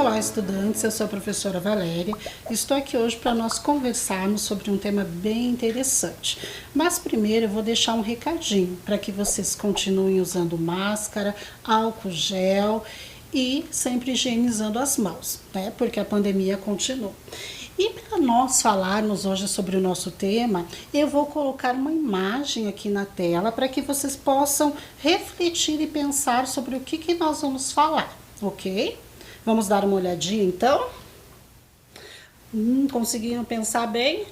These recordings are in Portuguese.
Olá, estudantes, eu sou a professora Valéria. Estou aqui hoje para nós conversarmos sobre um tema bem interessante. Mas primeiro eu vou deixar um recadinho para que vocês continuem usando máscara, álcool gel e sempre higienizando as mãos, né? Porque a pandemia continua. E para nós falarmos hoje sobre o nosso tema, eu vou colocar uma imagem aqui na tela para que vocês possam refletir e pensar sobre o que nós vamos falar, ok? Vamos dar uma olhadinha então? Conseguiram pensar bem?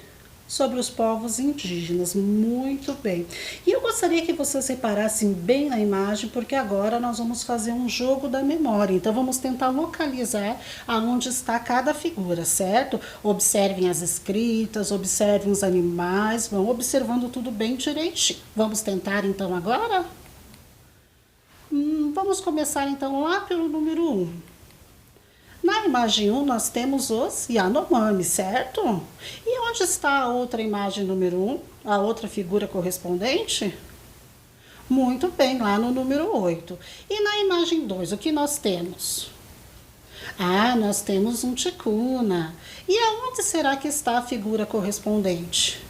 Sobre os povos indígenas, muito bem. E eu gostaria que vocês reparassem bem na imagem, porque agora nós vamos fazer um jogo da memória. Então vamos tentar localizar aonde está cada figura, certo? Observem as escritas, observem os animais, vão observando tudo bem direitinho. Vamos tentar então agora? Vamos começar então lá pelo número 1. Na imagem 1, nós temos os Yanomami, certo? E onde está a outra imagem número 1? A outra figura correspondente? Muito bem, lá no número 8. E na imagem 2, o que nós temos? Nós temos um ticuna. E aonde será que está a figura correspondente?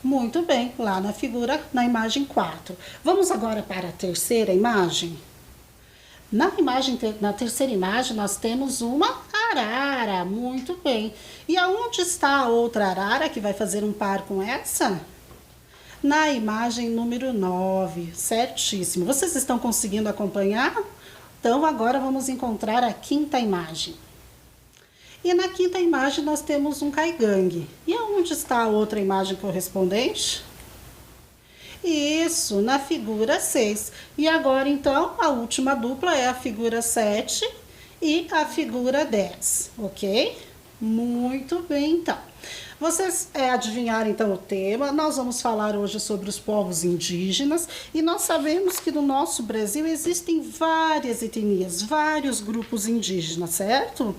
Muito bem, lá na imagem 4. Vamos agora para a terceira imagem? Na terceira imagem, nós temos uma arara, muito bem. E aonde está a outra arara que vai fazer um par com essa? Na imagem número 9, certíssimo. Vocês estão conseguindo acompanhar? Então, agora vamos encontrar a quinta imagem. E na quinta imagem, nós temos um caigangue. E aonde está a outra imagem correspondente? Isso, na figura 6. E agora, então, a última dupla é a figura 7 e a figura 10, ok? Muito bem, então. Vocês adivinharam, então, o tema. Nós vamos falar hoje sobre os povos indígenas e nós sabemos que no nosso Brasil existem várias etnias, vários grupos indígenas, certo?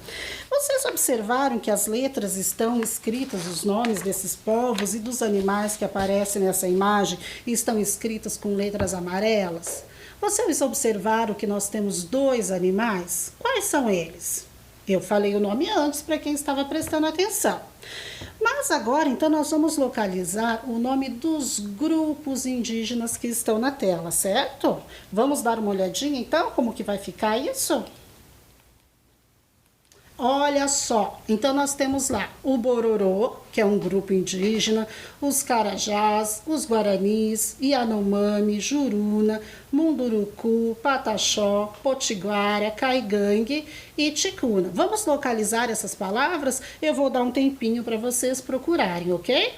Vocês observaram que as letras estão escritas, os nomes desses povos e dos animais que aparecem nessa imagem estão escritas com letras amarelas? Vocês observaram que nós temos dois animais? Quais são eles? Eu falei o nome antes para quem estava prestando atenção. Mas agora, então, nós vamos localizar o nome dos grupos indígenas que estão na tela, certo? Vamos dar uma olhadinha, então, como que vai ficar isso? Olha só, então nós temos lá o Bororô, que é um grupo indígena, os Carajás, os Guaranis, Yanomami, Juruna, Munduruku, Pataxó, Potiguara, Caigangue e Ticuna. Vamos localizar essas palavras? Eu vou dar um tempinho para vocês procurarem, ok?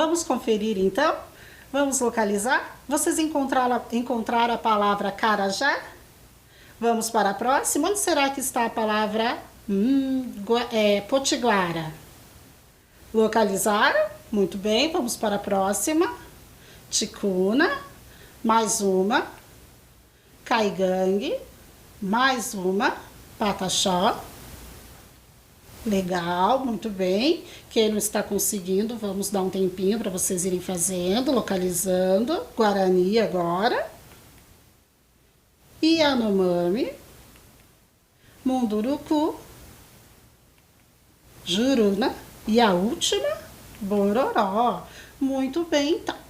Vamos conferir então? Vamos localizar? Vocês encontraram a palavra Carajá? Vamos para a próxima. Onde será que está a palavra Potiguara? Localizaram? Muito bem, vamos para a próxima. Ticuna, mais uma. Caigangue, mais uma. Pataxó. Legal, muito bem. Quem não está conseguindo, vamos dar um tempinho para vocês irem fazendo, localizando. Guarani agora. Yanomami. Munduruku. Juruna. E a última, Bororó. Muito bem, então.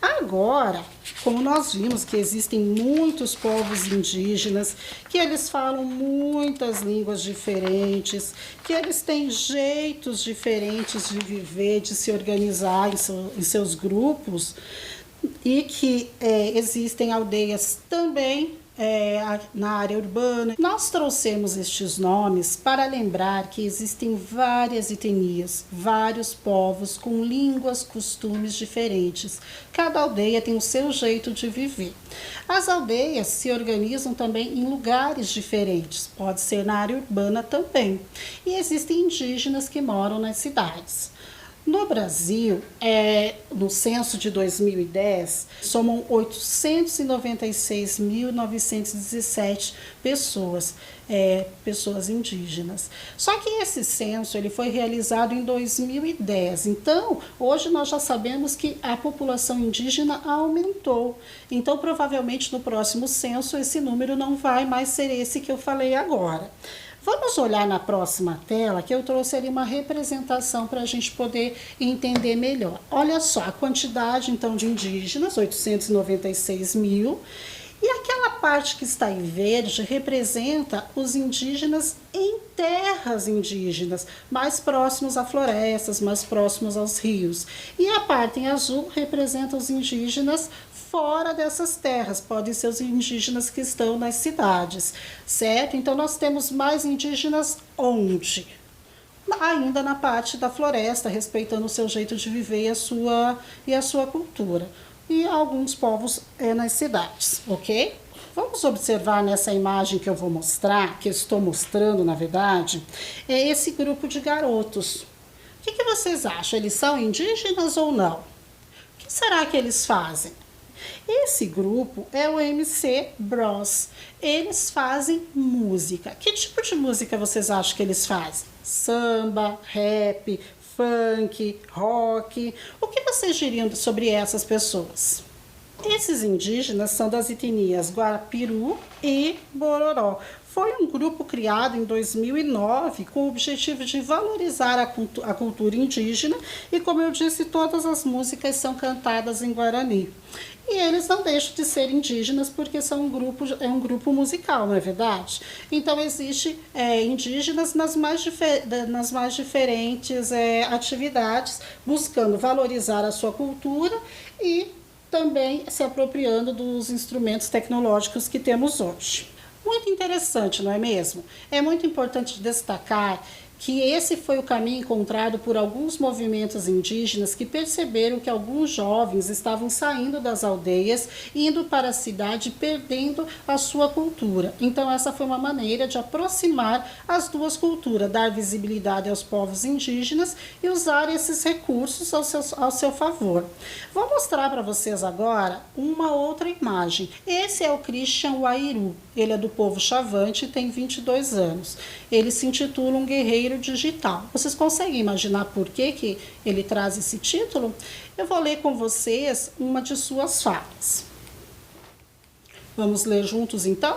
Agora, como nós vimos que existem muitos povos indígenas, que eles falam muitas línguas diferentes, que eles têm jeitos diferentes de viver, de se organizar em seus grupos, e que existem aldeias também na área urbana. Nós trouxemos estes nomes para lembrar que existem várias etnias, vários povos com línguas, costumes diferentes. Cada aldeia tem o seu jeito de viver. As aldeias se organizam também em lugares diferentes, pode ser na área urbana também. E existem indígenas que moram nas cidades. No Brasil, no censo de 2010, somam 896.917 pessoas, pessoas indígenas. Só que esse censo ele foi realizado em 2010. Então, hoje nós já sabemos que a população indígena aumentou. Então, provavelmente no próximo censo, esse número não vai mais ser esse que eu falei agora. Vamos olhar na próxima tela, que eu trouxe ali uma representação para a gente poder entender melhor. Olha só, a quantidade, então, de indígenas, 896 mil. E aquela parte que está em verde representa os indígenas em terras indígenas, mais próximos a florestas, mais próximos aos rios. E a parte em azul representa os indígenas fora dessas terras, podem ser os indígenas que estão nas cidades, certo? Então, nós temos mais indígenas onde? Ainda na parte da floresta, respeitando o seu jeito de viver e a sua cultura. E alguns povos nas cidades, ok? Vamos observar nessa imagem que eu vou mostrar, que eu estou mostrando, na verdade, é esse grupo de garotos. O que vocês acham? Eles são indígenas ou não? O que será que eles fazem? Esse grupo é o MC Bros. Eles fazem música. Que tipo de música vocês acham que eles fazem? Samba, rap, funk, rock. O que vocês diriam sobre essas pessoas? Esses indígenas são das etnias Guarapiru e Bororó. Foi um grupo criado em 2009 com o objetivo de valorizar a cultura indígena e, como eu disse, todas as músicas são cantadas em Guarani. E eles não deixam de ser indígenas porque são um grupo musical, não é verdade? Então, existe indígenas nas mais diferentes atividades, buscando valorizar a sua cultura e também se apropriando dos instrumentos tecnológicos que temos hoje. Muito interessante, não é mesmo? É muito importante destacar que esse foi o caminho encontrado por alguns movimentos indígenas que perceberam que alguns jovens estavam saindo das aldeias, indo para a cidade, perdendo a sua cultura. Então, essa foi uma maneira de aproximar as duas culturas, dar visibilidade aos povos indígenas e usar esses recursos ao seu favor. Vou mostrar para vocês agora uma outra imagem. Esse é o Christian Wairu. Ele é do povo Chavante e tem 22 anos. Ele se intitula um guerreiro digital. Vocês conseguem imaginar por que ele traz esse título? Eu vou ler com vocês uma de suas falas. Vamos ler juntos, então?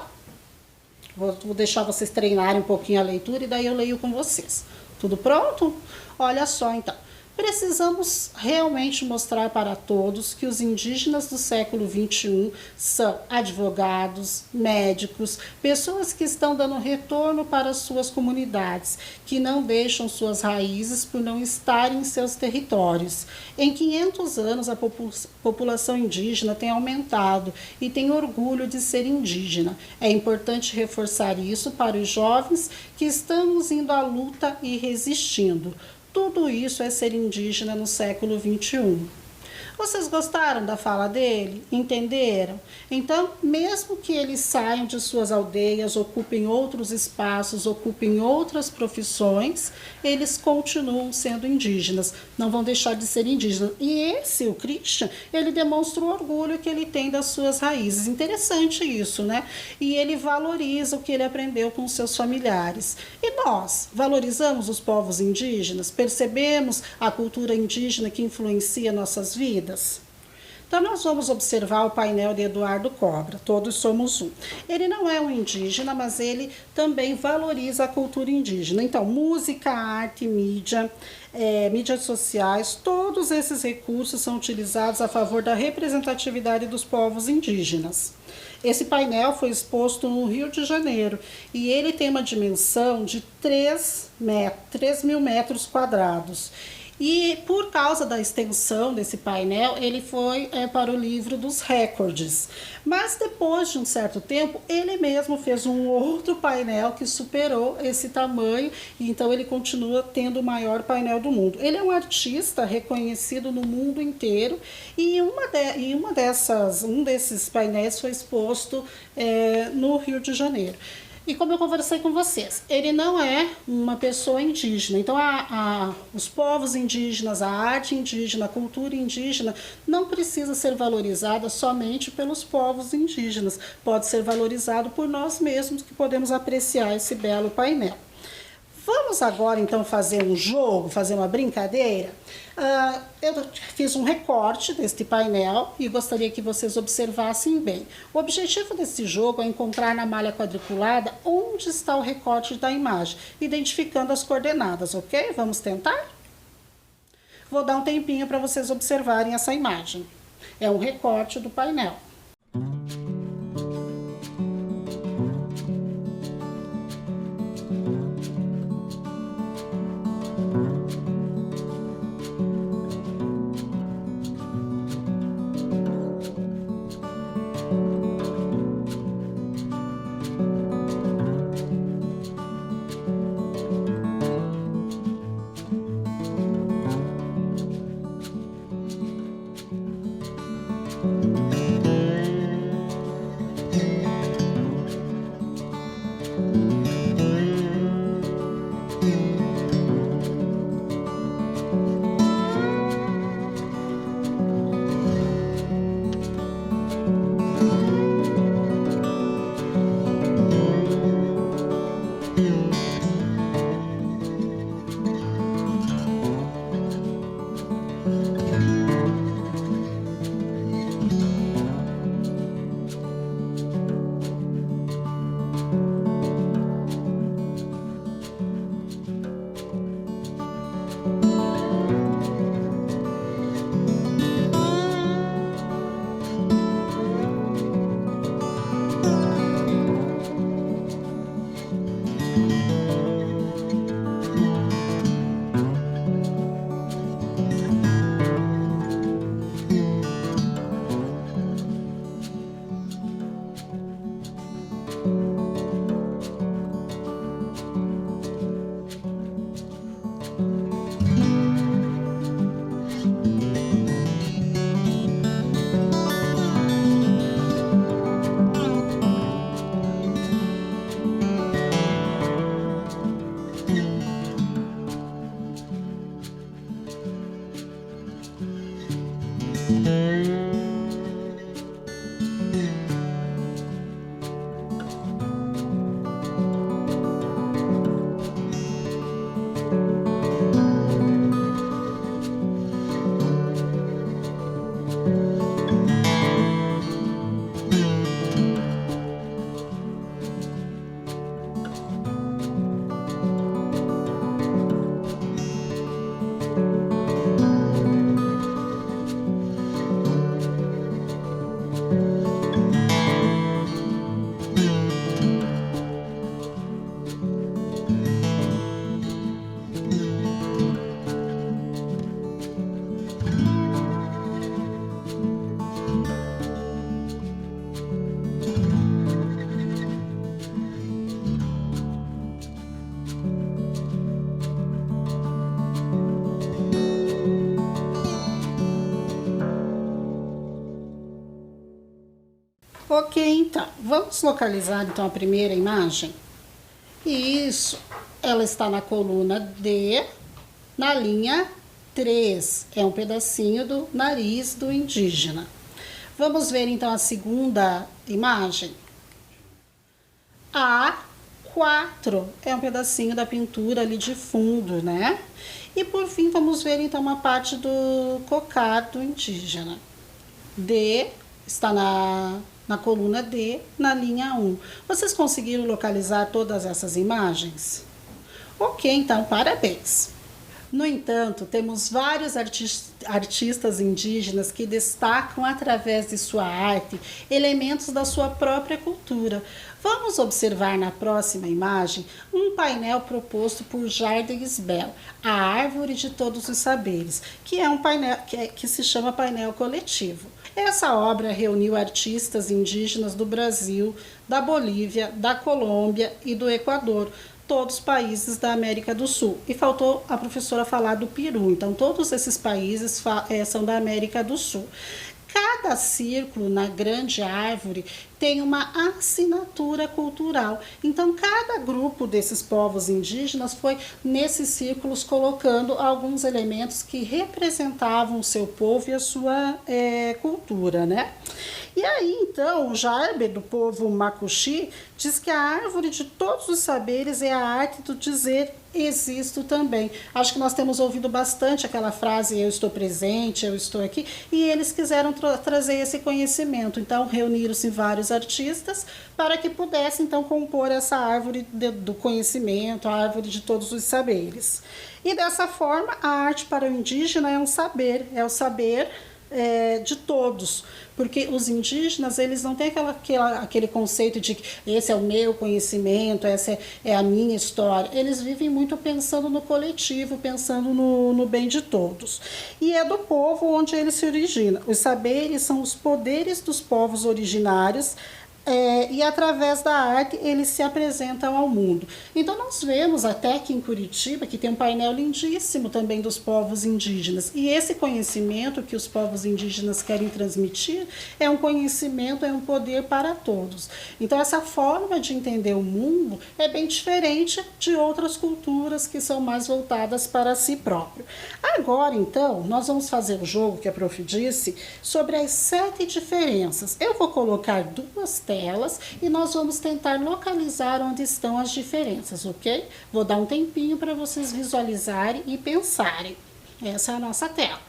Vou deixar vocês treinarem um pouquinho a leitura e daí eu leio com vocês. Tudo pronto? Olha só, então. Precisamos realmente mostrar para todos que os indígenas do século XXI são advogados, médicos, pessoas que estão dando retorno para suas comunidades, que não deixam suas raízes por não estarem em seus territórios. Em 500 anos, a população indígena tem aumentado e tem orgulho de ser indígena. É importante reforçar isso para os jovens que estamos indo à luta e resistindo. Tudo isso é ser indígena no século XXI. Vocês gostaram da fala dele? Entenderam? Então, mesmo que eles saiam de suas aldeias, ocupem outros espaços, ocupem outras profissões, eles continuam sendo indígenas, não vão deixar de ser indígenas. E esse, o Christian, ele demonstra o orgulho que ele tem das suas raízes. Interessante isso, né? E ele valoriza o que ele aprendeu com seus familiares. E nós, valorizamos os povos indígenas? Percebemos a cultura indígena que influencia nossas vidas? Então, nós vamos observar o painel de Eduardo Cobra, Todos Somos Um. Ele não é um indígena, mas ele também valoriza a cultura indígena. Então, música, arte, mídia, mídias sociais, todos esses recursos são utilizados a favor da representatividade dos povos indígenas. Esse painel foi exposto no Rio de Janeiro e ele tem uma dimensão de 3 mil metros quadrados. E por causa da extensão desse painel, ele foi para o livro dos recordes. Mas depois de um certo tempo, ele mesmo fez um outro painel que superou esse tamanho, e então ele continua tendo o maior painel do mundo. Ele é um artista reconhecido no mundo inteiro, e um desses painéis foi exposto no Rio de Janeiro. E como eu conversei com vocês, ele não é uma pessoa indígena. Então, os povos indígenas, a arte indígena, a cultura indígena não precisa ser valorizada somente pelos povos indígenas. Pode ser valorizado por nós mesmos, que podemos apreciar esse belo painel. Vamos agora, então, fazer um jogo, fazer uma brincadeira? Eu fiz um recorte deste painel e gostaria que vocês observassem bem. O objetivo desse jogo é encontrar na malha quadriculada onde está o recorte da imagem, identificando as coordenadas, ok? Vamos tentar? Vou dar um tempinho para vocês observarem essa imagem. É um recorte do painel. Ok, então, vamos localizar então a primeira imagem? Isso, ela está na coluna D, na linha 3, é um pedacinho do nariz do indígena. Vamos ver então a segunda imagem? A4 é um pedacinho da pintura ali de fundo, né? E por fim, vamos ver então uma parte do cocar do indígena. D está na coluna D, na linha 1. Vocês conseguiram localizar todas essas imagens? Ok, então, parabéns! No entanto, temos vários artistas indígenas que destacam através de sua arte elementos da sua própria cultura. Vamos observar na próxima imagem um painel proposto por Jardins Bell, a Árvore de Todos os Saberes, que é um painel que se chama painel coletivo. Essa obra reuniu artistas indígenas do Brasil, da Bolívia, da Colômbia e do Equador, todos os países da América do Sul. E faltou a professora falar do Peru. Então, todos esses países são da América do Sul. Cada círculo na grande árvore tem uma assinatura cultural. Então, cada grupo desses povos indígenas foi nesses círculos colocando alguns elementos que representavam o seu povo e a sua cultura, né? E aí, então, o Jarber, do povo Macuxi, diz que a árvore de todos os saberes é a arte do dizer existo também. Acho que nós temos ouvido bastante aquela frase eu estou presente, eu estou aqui, e eles quiseram trazer esse conhecimento. Então, reuniram-se vários artistas para que pudessem, então, compor essa árvore do conhecimento, a árvore de todos os saberes. E dessa forma, a arte para o indígena é o saber de todos, porque os indígenas eles não têm aquele conceito de que esse é o meu conhecimento, essa é a minha história. Eles vivem muito pensando no coletivo, pensando no bem de todos. E é do povo onde ele se origina. Os saberes são os poderes dos povos originários, e através da arte eles se apresentam ao mundo. Então nós vemos até aqui em Curitiba que tem um painel lindíssimo também dos povos indígenas, e esse conhecimento que os povos indígenas querem transmitir é um conhecimento, é um poder para todos. Então essa forma de entender o mundo é bem diferente de outras culturas que são mais voltadas para si próprio. Agora então nós vamos fazer o jogo que a prof disse sobre as 7 diferenças. Eu vou colocar 2 telas e nós vamos tentar localizar onde estão as diferenças, ok? Vou dar um tempinho para vocês visualizarem e pensarem. Essa é a nossa tela.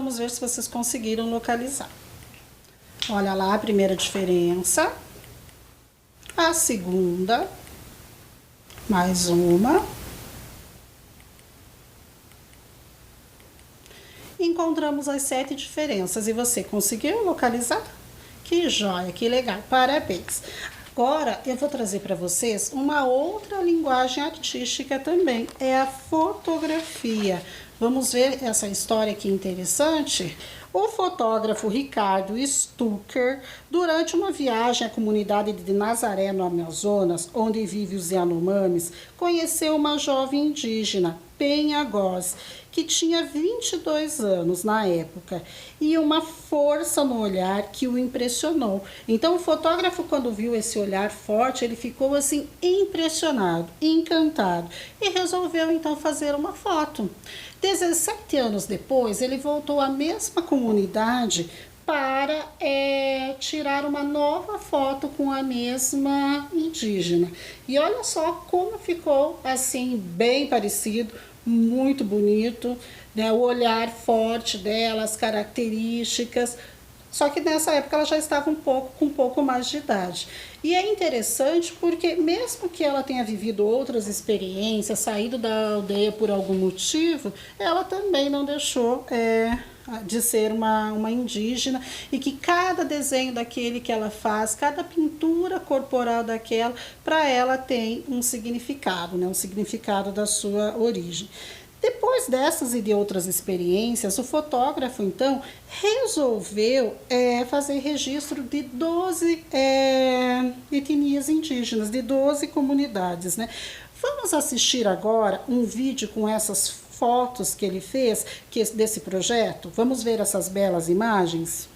vamos ver se vocês conseguiram localizar. Olha lá a primeira diferença, a segunda, mais uma. Encontramos as 7 diferenças e você conseguiu localizar? Que joia, que legal, parabéns! Agora eu vou trazer para vocês uma outra linguagem artística também, é a fotografia. Vamos ver essa história aqui interessante? O fotógrafo Ricardo Stucker, durante uma viagem à comunidade de Nazaré, no Amazonas, onde vivem os Yanomamis, conheceu uma jovem indígena, Penha Goz, que tinha 22 anos na época e uma força no olhar que o impressionou. Então o fotógrafo, quando viu esse olhar forte, ele ficou assim impressionado, encantado e resolveu então fazer uma foto. 17 anos depois, ele voltou à mesma comunidade para tirar uma nova foto com a mesma indígena. E olha só como ficou assim, bem parecido, muito bonito, né? O olhar forte dela, as características. Só que nessa época ela já estava com um pouco mais de idade. E é interessante porque mesmo que ela tenha vivido outras experiências, saído da aldeia por algum motivo, ela também não deixou de ser uma indígena, e que cada desenho daquele que ela faz, cada pintura corporal daquela, para ela tem um significado, né? Um significado da sua origem. Depois dessas e de outras experiências, o fotógrafo, então, resolveu fazer registro de 12 etnias indígenas, de 12 comunidades, né? Vamos assistir agora um vídeo com essas fotos que ele fez desse projeto? Vamos ver essas belas imagens?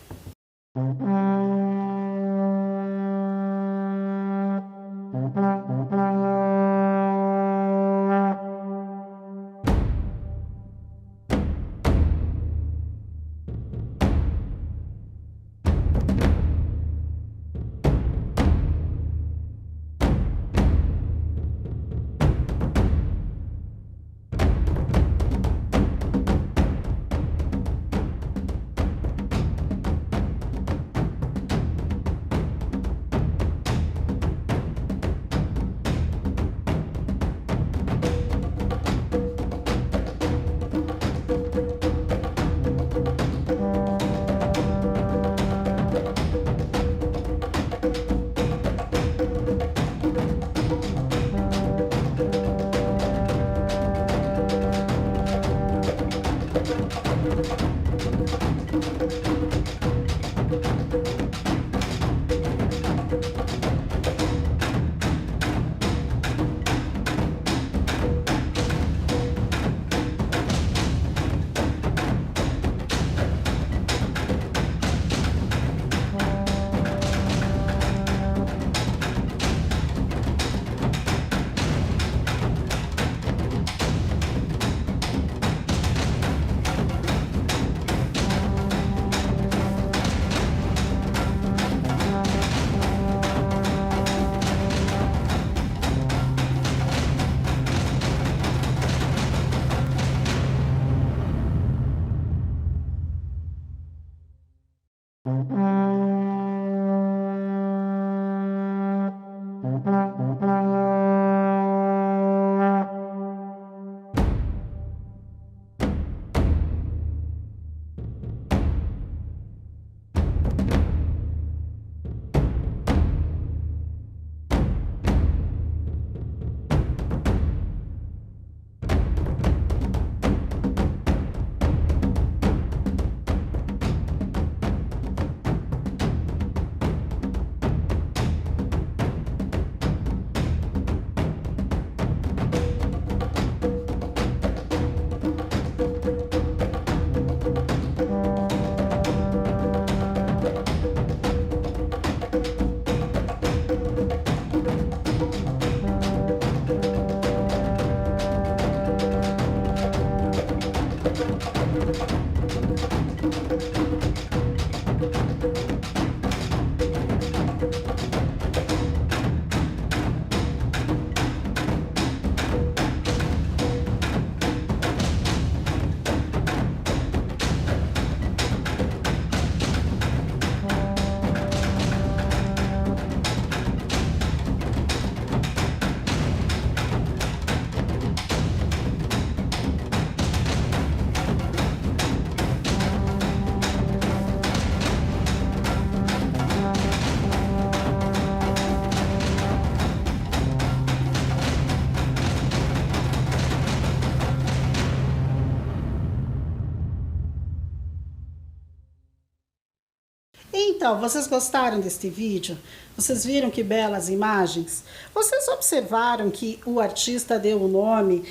Então, vocês gostaram deste vídeo? Vocês viram que belas imagens? Vocês observaram que o artista deu o nome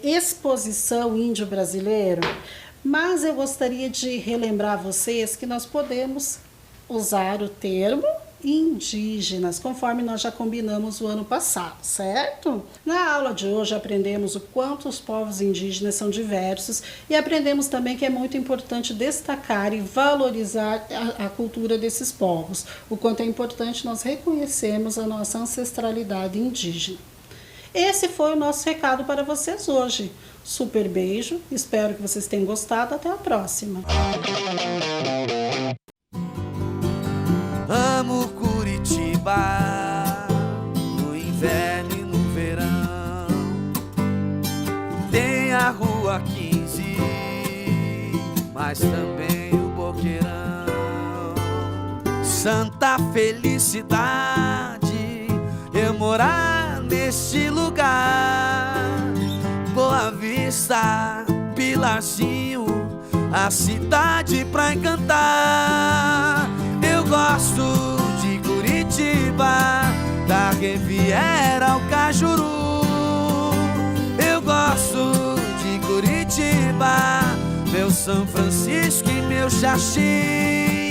Exposição Índio Brasileiro? Mas eu gostaria de relembrar vocês que nós podemos usar o termo indígenas, conforme nós já combinamos o ano passado, certo? Na aula de hoje aprendemos o quanto os povos indígenas são diversos e aprendemos também que é muito importante destacar e valorizar a cultura desses povos, o quanto é importante nós reconhecermos a nossa ancestralidade indígena. Esse foi o nosso recado para vocês hoje. Super beijo, espero que vocês tenham gostado, até a próxima. Amo Curitiba, no inverno e no verão. Tem a Rua 15, mas também o Boqueirão. Santa felicidade eu morar neste lugar. Boa Vista, Pilarzinho, a cidade pra encantar. Eu gosto de Curitiba, da Riviera ao Cajuru. Eu gosto de Curitiba, meu São Francisco e meu Xaxim.